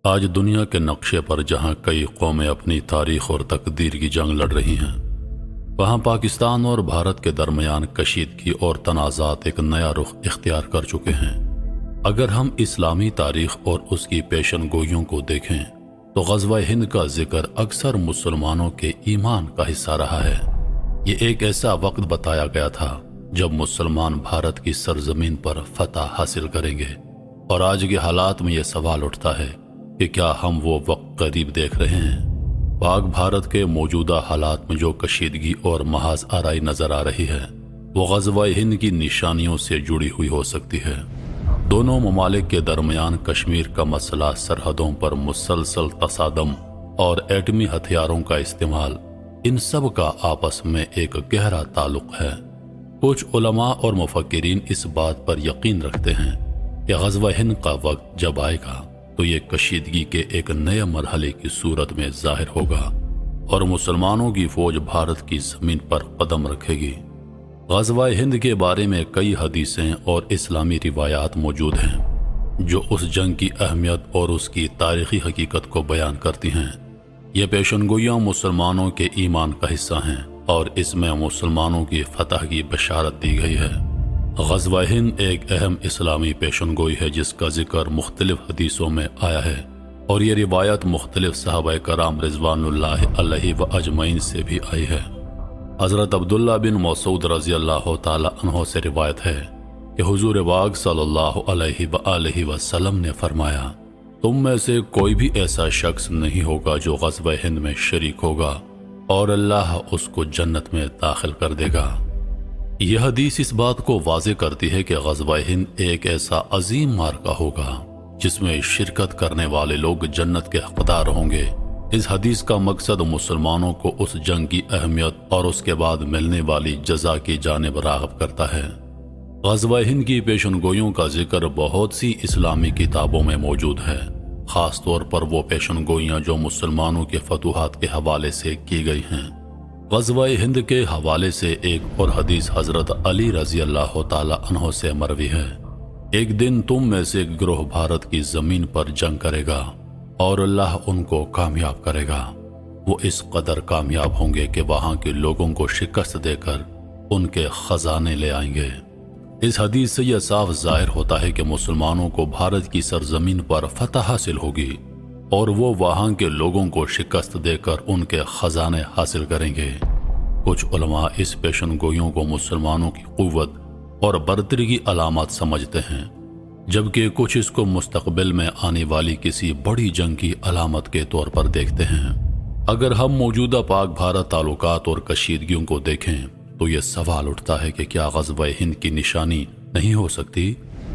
آج دنیا کے نقشے پر جہاں کئی قومیں اپنی تاریخ اور تقدیر کی جنگ لڑ رہی ہیں، وہاں پاکستان اور بھارت کے درمیان کشیدگی اور تنازعات ایک نیا رخ اختیار کر چکے ہیں۔ اگر ہم اسلامی تاریخ اور اس کی پیشن گوئیوں کو دیکھیں تو غزوہ ہند کا ذکر اکثر مسلمانوں کے ایمان کا حصہ رہا ہے۔ یہ ایک ایسا وقت بتایا گیا تھا جب مسلمان بھارت کی سرزمین پر فتح حاصل کریں گے، اور آج کے حالات میں یہ سوال اٹھتا ہے کہ کیا ہم وہ وقت قریب دیکھ رہے ہیں؟ پاک بھارت کے موجودہ حالات میں جو کشیدگی اور محض آرائی نظر آ رہی ہے، وہ غزوہ ہند کی نشانیوں سے جڑی ہوئی ہو سکتی ہے۔ دونوں ممالک کے درمیان کشمیر کا مسئلہ، سرحدوں پر مسلسل تصادم اور ایٹمی ہتھیاروں کا استعمال، ان سب کا آپس میں ایک گہرا تعلق ہے۔ کچھ علماء اور مفکرین اس بات پر یقین رکھتے ہیں کہ غزوہ ہند کا وقت جب آئے گا تو یہ کشیدگی کے ایک نئے مرحلے کی صورت میں ظاہر ہوگا اور مسلمانوں کی فوج بھارت کی زمین پر قدم رکھے گی۔ غزوہ ہند کے بارے میں کئی حدیثیں اور اسلامی روایات موجود ہیں جو اس جنگ کی اہمیت اور اس کی تاریخی حقیقت کو بیان کرتی ہیں۔ یہ پیشن گوئیاں مسلمانوں کے ایمان کا حصہ ہیں اور اس میں مسلمانوں کی فتح کی بشارت دی گئی ہے۔ غزوہ ہند ایک اہم اسلامی پیشن گوئی ہے جس کا ذکر مختلف حدیثوں میں آیا ہے، اور یہ روایت مختلف صحابہ کرام رضوان اللہ علیہ و اجمعین سے بھی آئی ہے۔ حضرت عبداللہ بن مسعود رضی اللہ تعالی عنہ سے روایت ہے کہ حضور پاک صلی اللہ علیہ وآلہ وسلم نے فرمایا، تم میں سے کوئی بھی ایسا شخص نہیں ہوگا جو غزوہ ہند میں شریک ہوگا اور اللہ اس کو جنت میں داخل کر دے گا۔ یہ حدیث اس بات کو واضح کرتی ہے کہ غزوہ ہند ایک ایسا عظیم معرکہ ہوگا جس میں شرکت کرنے والے لوگ جنت کے حقدار ہوں گے۔ اس حدیث کا مقصد مسلمانوں کو اس جنگ کی اہمیت اور اس کے بعد ملنے والی جزا کی جانب راغب کرتا ہے۔ غزوہ ہند کی پیشن گوئیوں کا ذکر بہت سی اسلامی کتابوں میں موجود ہے، خاص طور پر وہ پیشن گوئیاں جو مسلمانوں کے فتوحات کے حوالے سے کی گئی ہیں۔ غزوہ ہند کے حوالے سے ایک اور حدیث حضرت علی رضی اللہ تعالی عنہ سے مروی ہے، ایک دن تم میں سے ایک گروہ بھارت کی زمین پر جنگ کرے گا اور اللہ ان کو کامیاب کرے گا۔ وہ اس قدر کامیاب ہوں گے کہ وہاں کے لوگوں کو شکست دے کر ان کے خزانے لے آئیں گے۔ اس حدیث سے یہ صاف ظاہر ہوتا ہے کہ مسلمانوں کو بھارت کی سرزمین پر فتح حاصل ہوگی اور وہ وہاں کے لوگوں کو شکست دے کر ان کے خزانے حاصل کریں گے۔ کچھ علماء اس پیشن گوئیوں کو مسلمانوں کی قوت اور برتری کی علامات سمجھتے ہیں، جبکہ کچھ اس کو مستقبل میں آنے والی کسی بڑی جنگ کی علامت کے طور پر دیکھتے ہیں۔ اگر ہم موجودہ پاک بھارت تعلقات اور کشیدگیوں کو دیکھیں تو یہ سوال اٹھتا ہے کہ کیا غزوہ ہند کی نشانی نہیں ہو سکتی؟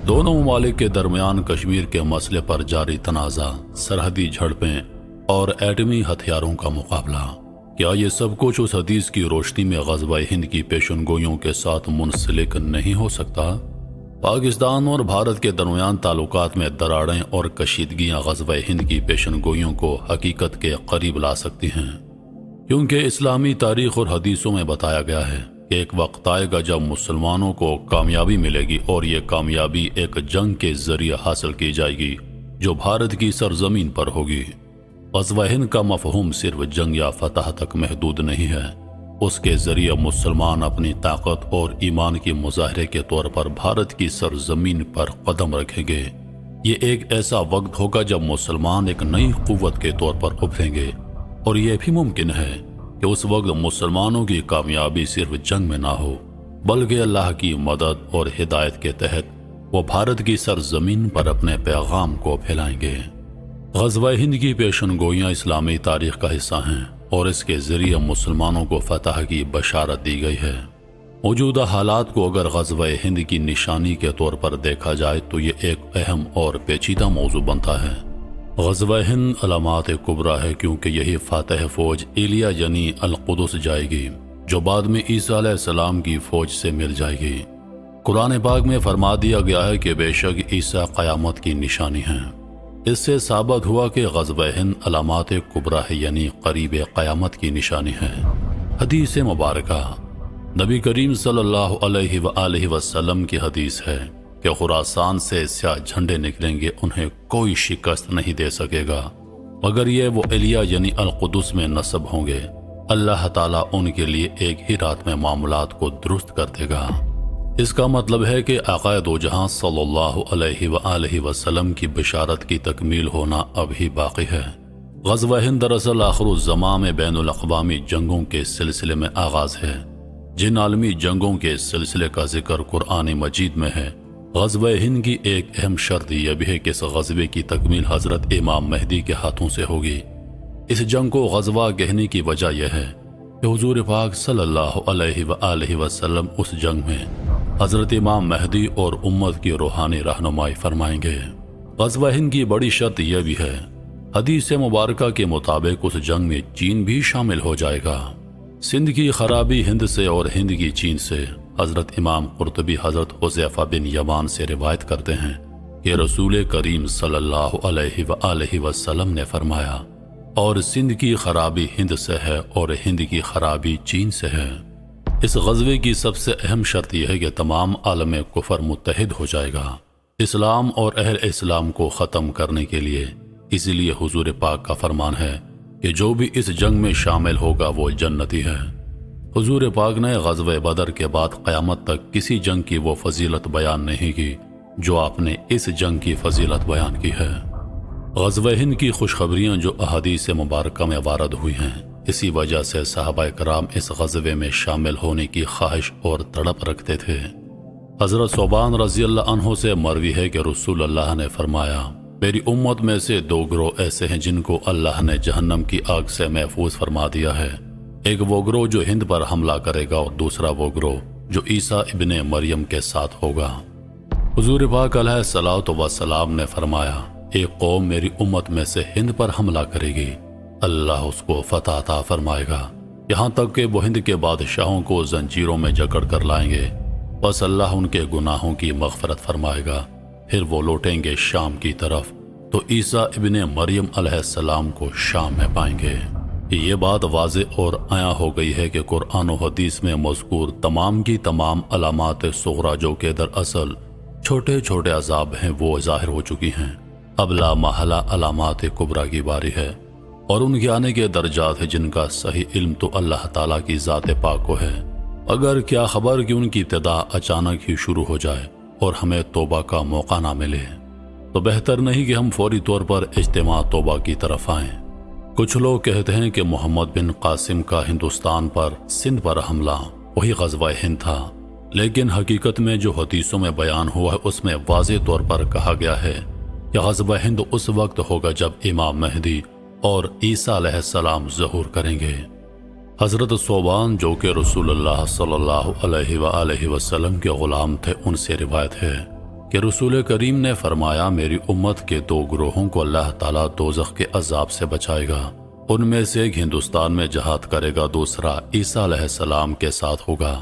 دونوں ممالک کے درمیان کشمیر کے مسئلے پر جاری تنازع، سرحدی جھڑپیں اور ایٹمی ہتھیاروں کا مقابلہ، کیا یہ سب کچھ اس حدیث کی روشنی میں غزوہ ہند کی پیشن گوئیوں کے ساتھ منسلک نہیں ہو سکتا؟ پاکستان اور بھارت کے درمیان تعلقات میں دراڑیں اور کشیدگیاں غزوہ ہند کی پیشن گوئیوں کو حقیقت کے قریب لا سکتی ہیں، کیونکہ اسلامی تاریخ اور حدیثوں میں بتایا گیا ہے کہ ایک وقت آئے گا جب مسلمانوں کو کامیابی ملے گی، اور یہ کامیابی ایک جنگ کے ذریعے حاصل کی جائے گی جو بھارت کی سرزمین پر ہوگی۔ غزوہ ہند کا مفہوم صرف جنگ یا فتح تک محدود نہیں ہے، اس کے ذریعے مسلمان اپنی طاقت اور ایمان کی مظاہرے کے طور پر بھارت کی سرزمین پر قدم رکھیں گے۔ یہ ایک ایسا وقت ہوگا جب مسلمان ایک نئی قوت کے طور پر ابھریں گے، اور یہ بھی ممکن ہے کہ اس وقت مسلمانوں کی کامیابی صرف جنگ میں نہ ہو بلکہ اللہ کی مدد اور ہدایت کے تحت وہ بھارت کی سرزمین پر اپنے پیغام کو پھیلائیں گے۔ غزوہ ہند کی پیشن گوئیاں اسلامی تاریخ کا حصہ ہیں اور اس کے ذریعے مسلمانوں کو فتح کی بشارت دی گئی ہے۔ موجودہ حالات کو اگر غزوہ ہند کی نشانی کے طور پر دیکھا جائے تو یہ ایک اہم اور پیچیدہ موضوع بنتا ہے۔ غزوہ ہند علامات کبریٰ ہے کیونکہ یہی فاتح فوج ایلیا یعنی القدس جائے گی جو بعد میں عیسیٰ علیہ السلام کی فوج سے مل جائے گی۔ قرآن پاک میں فرما دیا گیا ہے کہ بے شک عیسیٰ قیامت کی نشانی ہیں۔ اس سے ثابت ہوا کہ غزوہ ہند علامات کبریٰ ہے یعنی قریب قیامت کی نشانی ہے۔ حدیث مبارکہ نبی کریم صلی اللہ علیہ وآلہ وسلم کی حدیث ہے کہ خراسان سے سیاہ جھنڈے نکلیں گے، انہیں کوئی شکست نہیں دے سکے گا مگر یہ وہ ایلیا یعنی القدس میں نصب ہوں گے۔ اللہ تعالیٰ ان کے لیے ایک ہی رات میں معاملات کو درست کر دے گا۔ اس کا مطلب ہے کہ آقا دو جہاں صلی اللہ علیہ وآلہ وسلم کی بشارت کی تکمیل ہونا ابھی باقی ہے۔ غزوہ ہند دراصل آخر الزمان میں بین الاقوامی جنگوں کے سلسلے میں آغاز ہے۔ جن عالمی جنگوں کے سلسلے کا ذکر قرآن مجید میں ہے، غزوہ ہند کی ایک اہم شرط یہ بھی ہے کہ اس غزوے کی تکمیل حضرت امام مہدی کے ہاتھوں سے ہوگی۔ اس جنگ کو غزوہ کہنے کی وجہ یہ ہے کہ حضور پاک صلی اللہ علیہ وآلہ وسلم اس جنگ میں حضرت امام مہدی اور امت کی روحانی رہنمائی فرمائیں گے۔ غزوہ ہند کی بڑی شرط یہ بھی ہے، حدیث مبارکہ کے مطابق اس جنگ میں چین بھی شامل ہو جائے گا۔ سندھ کی خرابی ہند سے اور ہند کی چین سے۔ حضرت امام قرطبی حضرت حذیفہ بن یمان سے روایت کرتے ہیں کہ رسول کریم صلی اللہ علیہ وآلہ وسلم نے فرمایا، اور سندھ کی خرابی ہند سے ہے اور ہند کی خرابی چین سے ہے۔ اس غزوے کی سب سے اہم شرط یہ ہے کہ تمام عالم کفر متحد ہو جائے گا اسلام اور اہل اسلام کو ختم کرنے کے لیے۔ اس لیے حضور پاک کا فرمان ہے کہ جو بھی اس جنگ میں شامل ہوگا وہ جنتی ہے۔ حضور پاک نے غزوہ بدر کے بعد قیامت تک کسی جنگ کی وہ فضیلت بیان نہیں کی جو آپ نے اس جنگ کی فضیلت بیان کی ہے۔ غزوہ ہند کی خوشخبریاں جو احادیث مبارکہ میں وارد ہوئی ہیں، اسی وجہ سے صحابہ کرام اس غزوے میں شامل ہونے کی خواہش اور تڑپ رکھتے تھے۔ حضرت ثوبان رضی اللہ عنہ سے مروی ہے کہ رسول اللہ نے فرمایا، میری امت میں سے دو گروہ ایسے ہیں جن کو اللہ نے جہنم کی آگ سے محفوظ فرما دیا ہے۔ ایک وہ گروہ جو ہند پر حملہ کرے گا اور دوسرا وہ گروہ جو عیسیٰ ابن مریم کے ساتھ ہوگا۔ حضور پاک علیہ الصلوۃ والسلام نے فرمایا، ایک قوم میری امت میں سے ہند پر حملہ کرے گی، اللہ اس کو فتح عطا فرمائے گا، یہاں تک کہ وہ ہند کے بادشاہوں کو زنجیروں میں جکڑ کر لائیں گے، بس اللہ ان کے گناہوں کی مغفرت فرمائے گا، پھر وہ لوٹیں گے شام کی طرف تو عیسیٰ ابن مریم علیہ السلام کو شام میں پائیں گے۔ یہ بات واضح اور عیاں ہو گئی ہے کہ قرآن و حدیث میں مذکور تمام کی تمام علامات صغریٰ جو کہ دراصل چھوٹے چھوٹے عذاب ہیں وہ ظاہر ہو چکی ہیں۔ اب لا محالہ علامات کبریٰ کی باری ہے، اور ان کے آنے کے درجات ہیں جن کا صحیح علم تو اللہ تعالیٰ کی ذات پاک کو ہے۔ اگر کیا خبر کہ ان کی ابتدا اچانک ہی شروع ہو جائے اور ہمیں توبہ کا موقع نہ ملے، تو بہتر نہیں کہ ہم فوری طور پر اجتماع توبہ کی طرف آئیں۔ کچھ لوگ کہتے ہیں کہ محمد بن قاسم کا ہندوستان پر سندھ پر حملہ وہی غزوہ ہند تھا، لیکن حقیقت میں جو حدیثوں میں بیان ہوا ہے اس میں واضح طور پر کہا گیا ہے کہ غزوہ ہند اس وقت ہوگا جب امام مہدی اور عیسیٰ علیہ السلام ظہور کریں گے۔ حضرت ثوبان جو کہ رسول اللہ صلی اللہ علیہ وآلہ وسلم کے غلام تھے، ان سے روایت ہے کہ رسول کریم نے فرمایا، میری امت کے دو گروہوں کو اللہ تعالیٰ دوزخ کے عذاب سے بچائے گا، ان میں سے ایک ہندوستان میں جہاد کرے گا، دوسرا عیسیٰ علیہ السلام کے ساتھ ہوگا۔